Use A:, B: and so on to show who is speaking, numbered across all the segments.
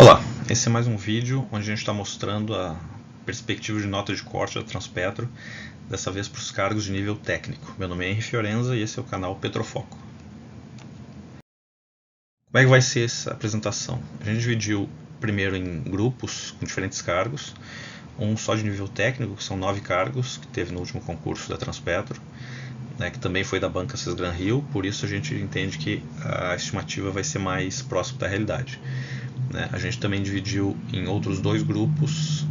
A: Olá, esse é mais um vídeo onde a gente está mostrando a perspectiva de nota de corte da Transpetro, dessa vez para os cargos de nível técnico. Meu nome é Henry Fiorenza e esse é o canal Petrofoco. Como é que vai ser essa apresentação? A gente dividiu primeiro em grupos com diferentes cargos, um só de nível técnico, que são 9 cargos, que teve no último concurso da Transpetro, que também foi da banca Sesgran Rio, por isso a gente entende que a estimativa vai ser mais próxima da realidade. A gente também dividiu em outros 2 grupos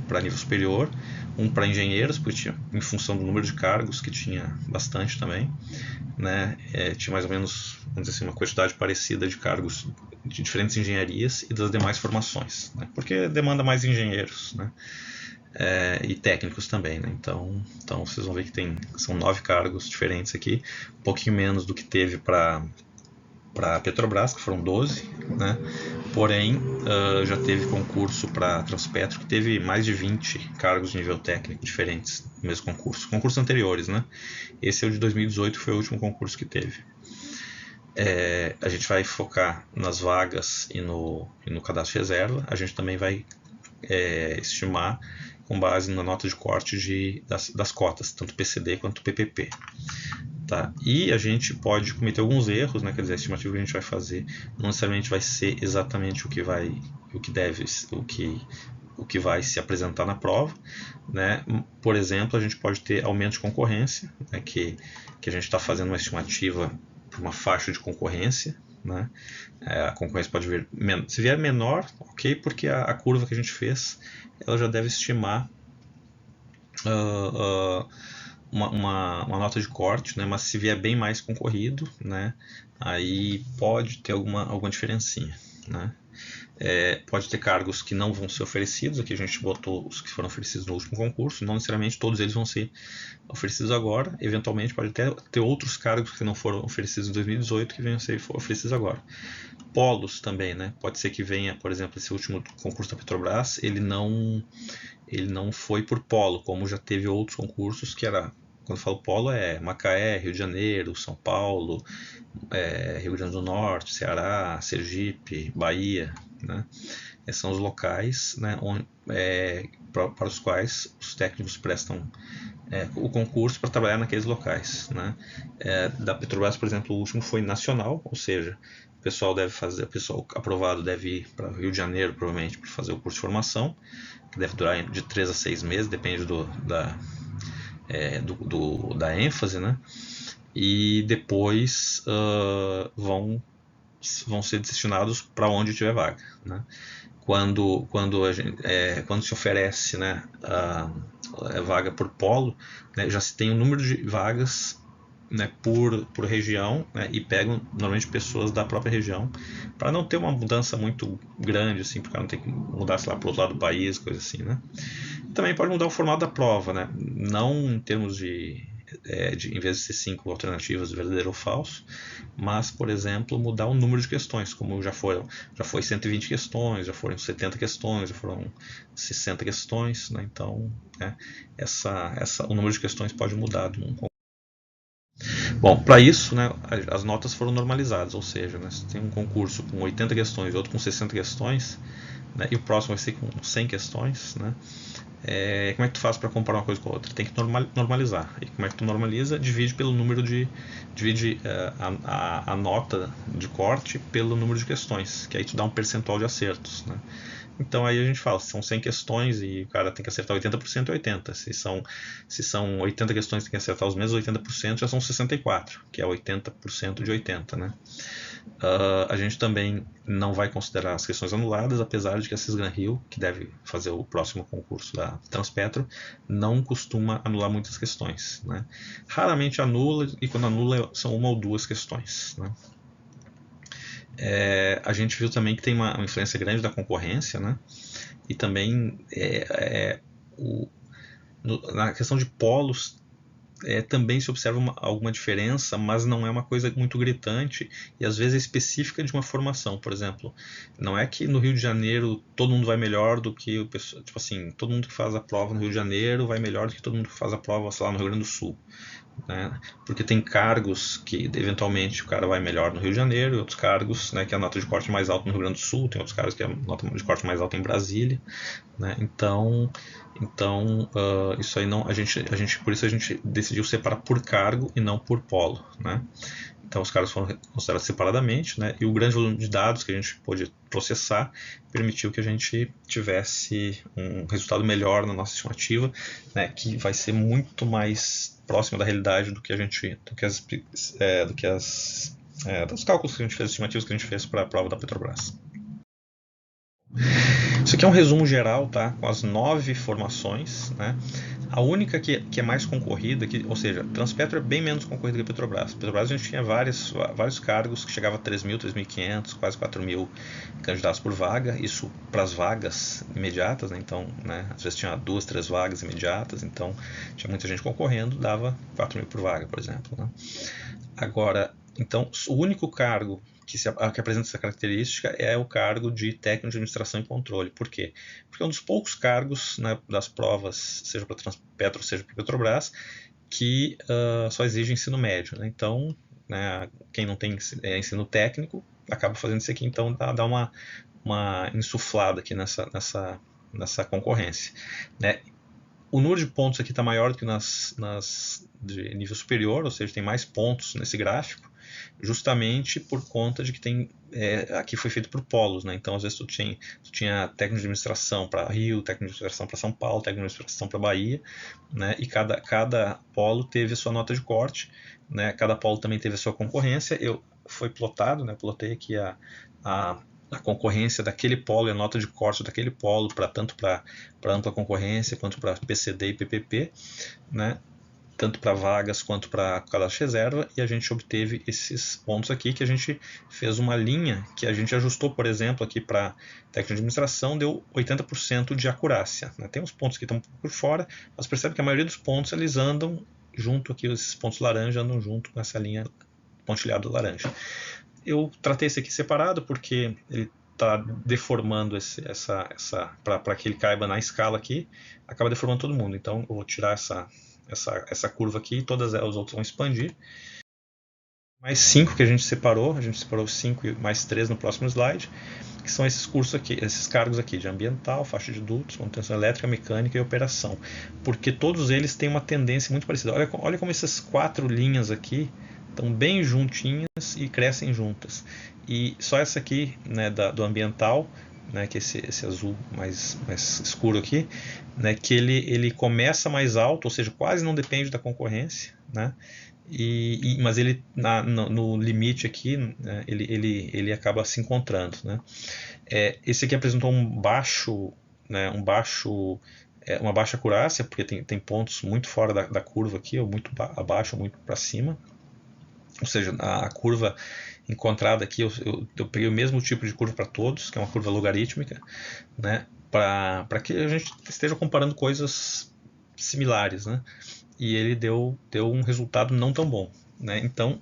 A: para nível superior, um para engenheiros, porque tinha, em função do número de cargos, que tinha bastante também, tinha mais ou menos, vamos dizer assim, uma quantidade parecida de cargos de diferentes engenharias e das demais formações, porque demanda mais engenheiros, e técnicos também, então vocês vão ver que são 9 cargos diferentes aqui, um pouquinho menos do que teve para a Petrobras, que foram 12, porém já teve concurso para a Transpetro, que teve mais de 20 cargos de nível técnico diferentes no mesmo concurso, concursos anteriores, Esse é o de 2018, que foi o último concurso que teve. A gente vai focar nas vagas e no cadastro de reserva. A gente também vai estimar com base na nota de corte das cotas, tanto PCD quanto PPP. Tá? E a gente pode cometer alguns erros, quer dizer, a estimativa que a gente vai fazer não necessariamente vai ser exatamente o que vai se apresentar na prova, Por exemplo, a gente pode ter aumento de concorrência, que a gente está fazendo uma estimativa para uma faixa de concorrência, A concorrência pode vir, se vier menor, ok, porque a curva que a gente fez, ela já deve estimar uma nota de corte, mas se vier bem mais concorrido, aí pode ter alguma diferencinha, pode ter cargos que não vão ser oferecidos. Aqui a gente botou os que foram oferecidos no último concurso, não necessariamente todos eles vão ser oferecidos agora, eventualmente pode ter outros cargos que não foram oferecidos em 2018 que venham a ser oferecidos agora. Polos também, pode ser que venha, por exemplo, esse último concurso da Petrobras, ele não foi por polo, como já teve outros concursos que era, quando eu falo polo, Macaé, Rio de Janeiro, São Paulo, Rio Grande do Norte, Ceará, Sergipe, Bahia, Esses são os locais, para os quais os técnicos prestam o concurso para trabalhar naqueles locais, Da Petrobras, por exemplo, o último foi nacional, ou seja, o pessoal aprovado deve ir para o Rio de Janeiro, provavelmente, para fazer o curso de formação, que deve durar de 3 a 6 meses, depende da ênfase, E depois vão ser destinados para onde tiver vaga, Quando se oferece, a vaga por polo, já se tem um número de vagas, por região, e pegam normalmente pessoas da própria região, para não ter uma mudança muito grande, assim, porque não tem que mudar, sei lá, para o outro lado do país, coisa assim, Também pode mudar o formato da prova, não em termos de em vez de ser 5 alternativas, verdadeiro ou falso, mas, por exemplo, mudar o número de questões, como já foi 120 questões, já foram 70 questões, já foram 60 questões, Então, o número de questões pode mudar de um. Bom, para isso, as notas foram normalizadas, ou seja, se tem um concurso com 80 questões e outro com 60 questões, e o próximo vai ser com 100 questões, como é que tu faz para comparar uma coisa com a outra? Tem que normalizar. E como é que tu normaliza? Divide pelo número divide a nota de corte pelo número de questões, que aí tu dá um percentual de acertos, Então aí a gente fala, se são 100 questões e o cara tem que acertar 80%, é 80. Se são 80 questões e tem que acertar os mesmos 80%, já são 64, que é 80% de 80, a gente também não vai considerar as questões anuladas, apesar de que a Sesgran Rio, que deve fazer o próximo concurso da Transpetro, não costuma anular muitas questões, Raramente anula, e quando anula são uma ou duas questões, A gente viu também que tem uma influência grande da concorrência, E também na questão de polos também se observa alguma diferença, mas não é uma coisa muito gritante e às vezes é específica de uma formação. Por exemplo, não é que no Rio de Janeiro todo mundo vai melhor do que o pessoal, tipo assim, todo mundo que faz a prova no Rio de Janeiro vai melhor do que todo mundo que faz a prova, sei lá, no Rio Grande do Sul. né? Porque tem cargos que eventualmente o cara vai melhor no Rio de Janeiro, e outros cargos, né, que a nota de corte é mais alta no Rio Grande do Sul, tem outros cargos que a nota de corte é mais alta em Brasília, né? Isso aí não, por isso a gente decidiu separar por cargo e não por polo, né? Então os cargos foram considerados separadamente, né? E o grande volume de dados que a gente pôde processar permitiu que a gente tivesse um resultado melhor na nossa estimativa, né? Que vai ser muito mais próximo da realidade do que a gente, dos cálculos que a gente fez, estimativas que a gente fez para a prova da Petrobras. Isso aqui é um resumo geral, tá? Com as 9 formações, né? A única que é mais concorrida, ou seja, Transpetro é bem menos concorrida que a Petrobras. A Petrobras a gente tinha vários cargos que chegava a 3.000, 3.500, quase 4.000 candidatos por vaga. Isso para as vagas imediatas, né? Então, né, às vezes tinha 2, 3 vagas imediatas, então tinha muita gente concorrendo, dava 4.000 por vaga, por exemplo, né? Agora, então, o único cargo que apresenta essa característica é o cargo de técnico de administração e controle. Por quê? Porque é um dos poucos cargos, né, das provas, seja para Transpetro, seja para Petrobras, que só exige ensino médio, né? Então, né, quem não tem ensino técnico acaba fazendo isso aqui, então dá uma insuflada aqui nessa concorrência, né? O número de pontos aqui está maior do que nas de nível superior, ou seja, tem mais pontos nesse gráfico, justamente por conta de que aqui foi feito por polos, né? Então às vezes tu tinha técnico de administração para Rio, técnico de administração para São Paulo, técnico de administração para Bahia, né? E cada polo teve a sua nota de corte, né? Cada polo também teve a sua concorrência. Foi plotado, né? Plotei aqui a concorrência daquele polo e a nota de corte daquele polo, tanto para ampla concorrência quanto para PCD e PPP, né? Tanto para vagas quanto para cadastro reserva, e a gente obteve esses pontos aqui, que a gente fez uma linha que a gente ajustou, por exemplo, aqui para técnico de administração, deu 80% de acurácia, né? Tem uns pontos que estão por fora, mas percebe que a maioria dos pontos eles andam junto aqui, esses pontos laranja andam junto com essa linha pontilhada laranja. Eu tratei esse aqui separado porque ele está deformando para que ele caiba na escala aqui, acaba deformando todo mundo. Então eu vou tirar essa curva aqui e todas as outras vão expandir. Mais 5 que a gente separou 5 e mais 3 no próximo slide, que são esses cursos aqui, esses cargos aqui de ambiental, faixa de dutos, manutenção elétrica, mecânica e operação, porque todos eles têm uma tendência muito parecida. Olha como essas 4 linhas aqui estão bem juntinhas e crescem juntas. E só essa aqui, né, do ambiental, né, que é esse azul mais escuro aqui, né, que ele começa mais alto, ou seja, quase não depende da concorrência, né, mas ele no limite aqui, né, ele acaba se encontrando, né. Esse aqui apresentou uma baixa acurácia, porque tem pontos muito fora da curva aqui, ou muito abaixo ou muito para cima. Ou seja, a curva encontrada aqui, eu peguei o mesmo tipo de curva para todos, que é uma curva logarítmica, né, para que a gente esteja comparando coisas similares, né, e ele deu um resultado não tão bom, né. Então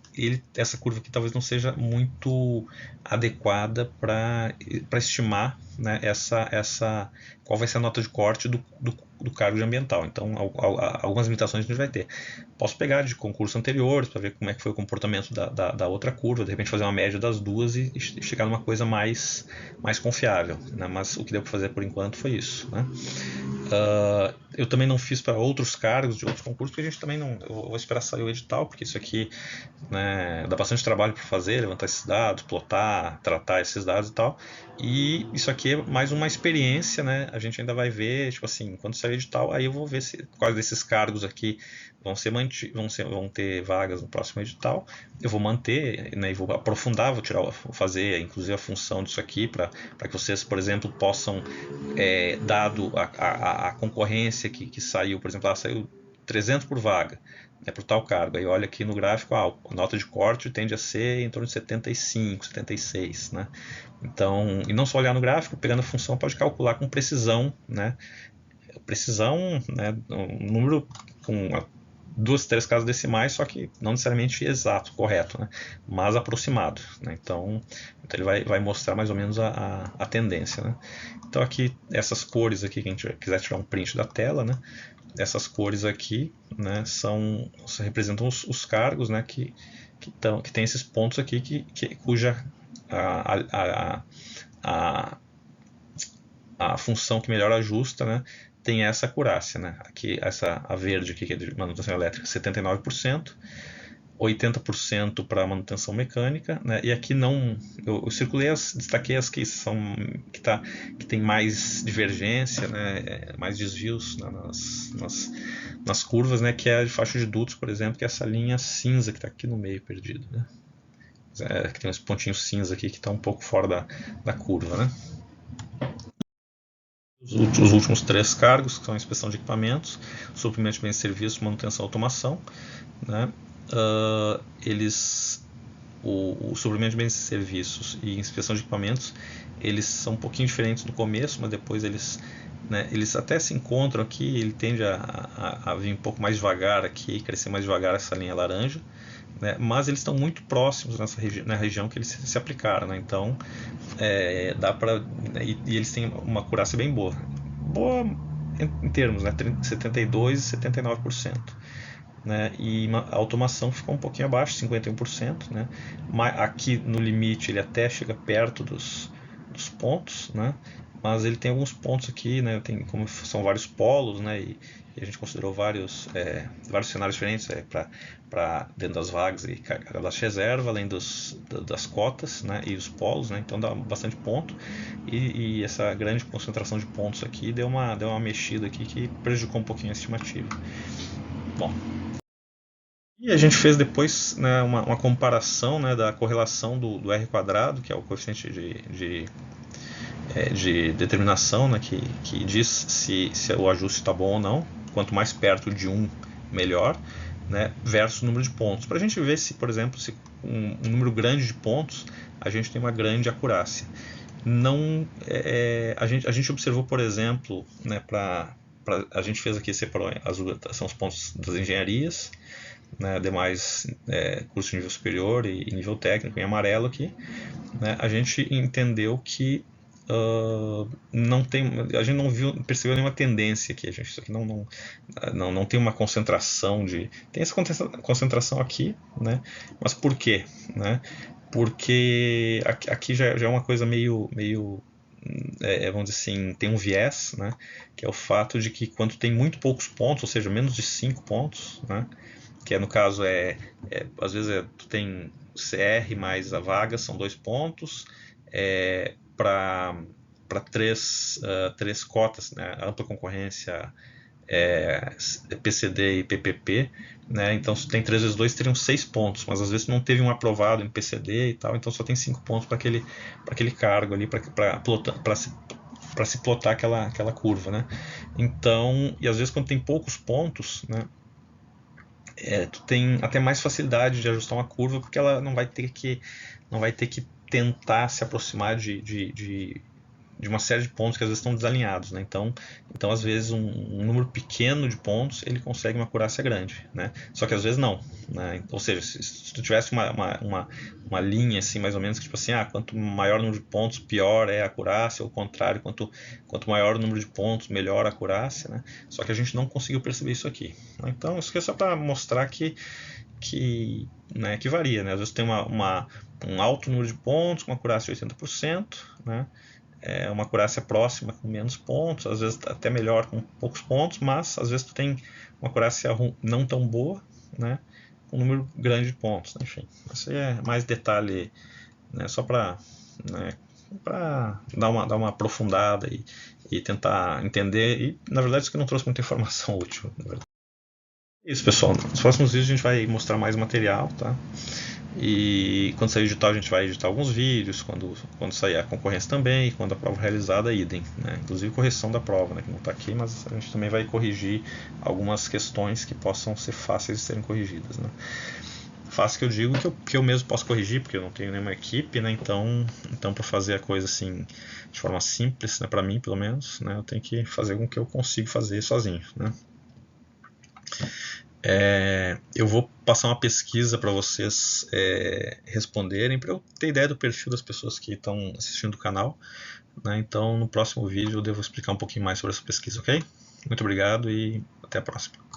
A: essa curva aqui talvez não seja muito adequada para estimar, né, qual vai ser a nota de corte do cargo de ambiental. Então algumas limitações a gente vai ter. Posso pegar de concursos anteriores para ver como é que foi o comportamento da outra curva, de repente fazer uma média das duas e chegar numa coisa mais confiável, né? Mas o que deu para fazer por enquanto foi isso, né? Eu também não fiz para outros cargos de outros concursos, porque a gente também não. Eu vou esperar sair o edital, porque isso aqui, né, dá bastante trabalho para fazer, levantar esses dados, plotar, tratar esses dados e tal. E isso aqui é mais uma experiência, né? A gente ainda vai ver, tipo assim, quando sair o edital, aí eu vou ver quais desses cargos aqui vão ter vagas no próximo edital. Eu vou manter, né, e vou aprofundar, vou fazer inclusive a função disso aqui para que vocês, por exemplo, possam, dado a concorrência que saiu, por exemplo, saiu 300 por vaga, né, por tal cargo. Aí olha aqui no gráfico, a nota de corte tende a ser em torno de 75, 76, né? Então, e não só olhar no gráfico, pegando a função pode calcular com precisão, né? Precisão, né, um número com 2, 3 casas decimais, só que não necessariamente exato, correto, né? Mas aproximado, né? Então ele vai mostrar mais ou menos a tendência, né? Então aqui, essas cores aqui, que a gente quiser tirar um print da tela, né? essas cores aqui, né, representam os cargos, né, que tem esses pontos aqui cuja a, a função que melhor ajusta, né, tem essa acurácia, né? Aqui, a verde aqui, que é de manutenção elétrica, 79%, 80% para manutenção mecânica, né? E aqui não, eu circulei destaquei as que são que tem mais divergência, né? Mais desvios nas curvas, né? Que é a de faixa de dutos, por exemplo, que é essa linha cinza que está aqui no meio perdido, né? Que tem uns pontinhos cinza aqui que estão um pouco fora da curva, né? Os últimos 3 cargos, que são a inspeção de equipamentos, suprimento de bens e serviços, manutenção e automação, né? O suprimento de bens e serviços e inspeção de equipamentos, eles são um pouquinho diferentes no começo, mas depois eles até se encontram aqui, ele tende a vir um pouco mais devagar aqui, crescer mais devagar essa linha laranja, né? Mas eles estão muito próximos na região que eles se aplicaram, né? Então dá para, e eles têm uma acurácia bem boa em termos, né? 72% e 79%. Né? E a automação ficou um pouquinho abaixo, 51%, né? Mas aqui no limite ele até chega perto dos pontos, né? Mas ele tem alguns pontos aqui, né? Como são vários polos, né? E a gente considerou vários cenários diferentes para dentro das vagas e cadastro de reserva, além das cotas, né? E os polos, né? Então dá bastante ponto e essa grande concentração de pontos aqui deu uma mexida aqui que prejudicou um pouquinho a estimativa. Bom, e a gente fez depois, né, uma comparação, né, da correlação do R quadrado, que é o coeficiente de determinação, né, que diz se o ajuste está bom ou não. Quanto mais perto de 1, melhor, né, versus o número de pontos. Para a gente ver se, por exemplo, se um número grande de pontos, a gente tem uma grande acurácia. Não, a gente observou, por exemplo, né, a gente fez aqui, separou, são os pontos das engenharias, né, demais curso de nível superior e nível técnico em amarelo aqui, né, a gente entendeu que a gente não percebeu nenhuma tendência aqui. Isso aqui não tem uma concentração tem essa concentração aqui, né? Mas por quê, né? Porque aqui já é uma coisa meio vamos dizer assim, tem um viés, né? Que é o fato de que quando tem muito poucos pontos, ou seja, menos de 5 pontos, né? Que no caso às vezes tu tem CR mais a vaga, são 2 pontos, para 3 cotas, né? Ampla concorrência, PCD e PPP, né? Então se tem 3 vezes 2 teriam 6 pontos, mas às vezes não teve um aprovado em PCD e tal, então só tem 5 pontos para aquele cargo ali, para se plotar aquela curva, né? Então, e às vezes quando tem poucos pontos, né, tu tem até mais facilidade de ajustar uma curva, porque ela não vai ter que tentar se aproximar de uma série de pontos que às vezes estão desalinhados, né? Então às vezes um número pequeno de pontos ele consegue uma acurácia grande, né? Só que às vezes não, né? Ou seja, se tu tivesse uma linha assim mais ou menos que tipo assim, quanto maior o número de pontos pior é a acurácia, ou o contrário, quanto maior o número de pontos melhor a acurácia, né? Só que a gente não conseguiu perceber isso aqui, né? Então isso aqui é só para mostrar que varia, né? Às vezes tem um alto número de pontos com uma acurácia de 80%, né? Uma acurácia próxima com menos pontos, às vezes até melhor com poucos pontos, mas às vezes tu tem uma acurácia não tão boa, né, com um número grande de pontos, né? Enfim, isso aí é mais detalhe, né, só para dar uma aprofundada e tentar entender, e na verdade isso que não trouxe muita informação útil, na verdade. Isso, pessoal, nos próximos vídeos a gente vai mostrar mais material, tá? E quando sair o edital a gente vai editar alguns vídeos, quando sair a concorrência também, e quando a prova realizada, idem, né? Inclusive correção da prova, né? Que não está aqui, mas a gente também vai corrigir algumas questões que possam ser fáceis de serem corrigidas, né? Fácil que eu digo que eu mesmo posso corrigir, porque eu não tenho nenhuma equipe, né? Então para fazer a coisa assim de forma simples, né? Para mim pelo menos, né? Eu tenho que fazer com que eu consiga fazer sozinho, né? Eu vou passar uma pesquisa para vocês responderem, para eu ter ideia do perfil das pessoas que estão assistindo o canal, né? Então no próximo vídeo eu devo explicar um pouquinho mais sobre essa pesquisa, ok? Muito obrigado e Até a próxima.